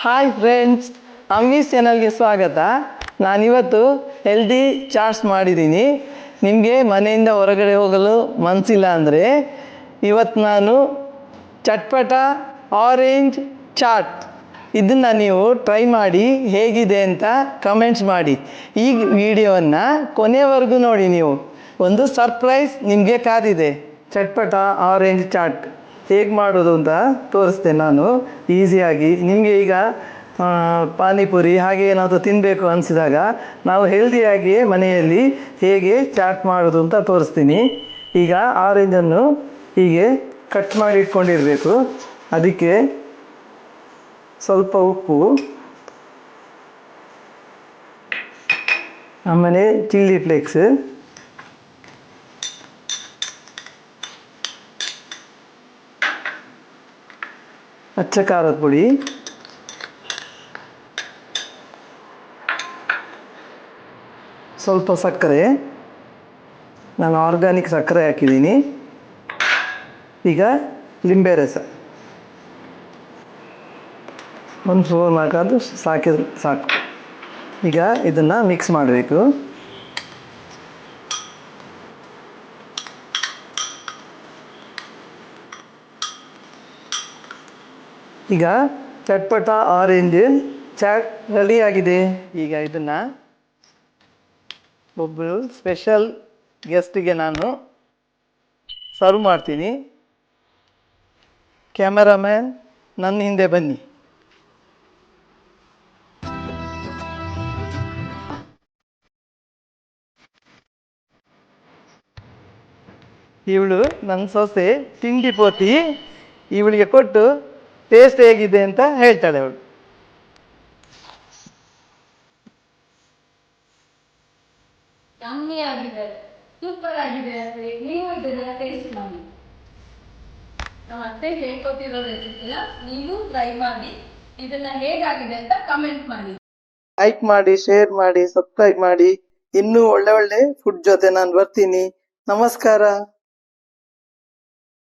Hi friends, Ammi's ಚಾನಲ್ಗೆ ಸ್ವಾಗತ. ನಾನಿವತ್ತು ಹೆಲ್ದಿ ಚಾಟ್ಸ್ ಮಾಡಿದ್ದೀನಿ. ನಿಮಗೆ ಮನೆಯಿಂದ ಹೊರಗಡೆ ಹೋಗಲು ಮನಸ್ಸಿಲ್ಲ ಅಂದರೆ ಇವತ್ತು ನಾನು ಚಟ್ಪಟ ಆರೆಂಜ್ ಚಾಟ್ ಇದನ್ನು ನೀವು ಟ್ರೈ ಮಾಡಿ ಹೇಗಿದೆ ಅಂತ ಕಮೆಂಟ್ಸ್ ಮಾಡಿ. ಈ ವಿಡಿಯೋವನ್ನು ಕೊನೆವರೆಗೂ ನೋಡಿ. ನೀವು ಒಂದು ಸರ್ಪ್ರೈಸ್ ನಿಮಗೆ ಕಾದಿದೆ. ಚಟ್ಪಟ ಆರೆಂಜ್ ಚಾಟ್ ಹೇಗೆ ಮಾಡೋದು ಅಂತ ತೋರಿಸ್ತೇನೆ ನಾನು ಈಸಿಯಾಗಿ. ನಿಮಗೆ ಈಗ ಪಾನಿಪುರಿ ಹಾಗೆ ಏನಾದರೂ ತಿನ್ನಬೇಕು ಅನಿಸಿದಾಗ ನಾವು ಹೆಲ್ದಿಯಾಗಿ ಮನೆಯಲ್ಲಿ ಹೇಗೆ ಚಾಟ್ ಮಾಡೋದು ಅಂತ ತೋರಿಸ್ತೀನಿ. ಈಗ ಆರೆಂಜನ್ನು ಹೀಗೆ ಕಟ್ ಮಾಡಿ ಇಟ್ಕೊಂಡಿರಬೇಕು. ಅದಕ್ಕೆ ಸ್ವಲ್ಪ ಉಪ್ಪು, ಆಮೇಲೆ ಚಿಲ್ಲಿ ಫ್ಲೇಕ್ಸ್, ಅಚ್ಚ ಖಾರದ ಪುಡಿ, ಸ್ವಲ್ಪ ಸಕ್ಕರೆ. ನಾನು ಆರ್ಗ್ಯಾನಿಕ್ ಸಕ್ಕರೆ ಹಾಕಿದ್ದೀನಿ. ಈಗ ಲಿಂಬೆ ರಸ ಒಂದು ಸ್ಪೂನ್ ಹಾಕೋದು ಸಾಕಿದ್ರು ಸಾಕು. ಈಗ ಇದನ್ನು ಮಿಕ್ಸ್ ಮಾಡಬೇಕು. ಈಗ ಚಟ್ಪಟ ಆರೆಂಜ್ ಚಾಟ್ ರೆಡಿಯಾಗಿದೆ. ಈಗ ಇದನ್ನು ಒಬ್ಬರು ಸ್ಪೆಷಲ್ ಗೆಸ್ಟಿಗೆ ನಾನು ಸರ್ವ್ ಮಾಡ್ತೀನಿ. ಕ್ಯಾಮರಾಮ್ಯಾನ್ ನನ್ನ ಹಿಂದೆ ಬನ್ನಿ. ಇವಳು ನನ್ನ ಸೊಸೆ ತಿಂಡಿ ಪೋತಿ. ಇವಳಿಗೆ ಕೊಟ್ಟು ಟೇಸ್ಟ್ ಹೇಗಿದೆ ಅಂತ ಹೇಳ್ತಾಳೆ ಅವಳು. ಸೂಪರ್ ಆಗಿದೆ. ನೀವು ಇದನ್ನ ಟೇಸ್ಟ್ ಮಾಡಿ. ನಮ್ಮ ಅತ್ತೆ ಹೇಳ್ಕೊತಿರೋ ರೆಸಿಪಿನ ನೀವು ಟ್ರೈ ಮಾಡಿ. ಇದನ್ನ ಹೇಗಾಗಿದೆ ಅಂತ ಕಮೆಂಟ್ ಮಾಡಿ. ಲೈಕ್ ಮಾಡಿ, ಶೇರ್ ಮಾಡಿ, ಸಬ್ಸ್ಕ್ರೈಬ್ ಮಾಡಿ. ಇನ್ನೂ ಒಳ್ಳೆ ಒಳ್ಳೆ ಫುಡ್ ಜೊತೆ ನಾನು ಬರ್ತೀನಿ. ನಮಸ್ಕಾರ.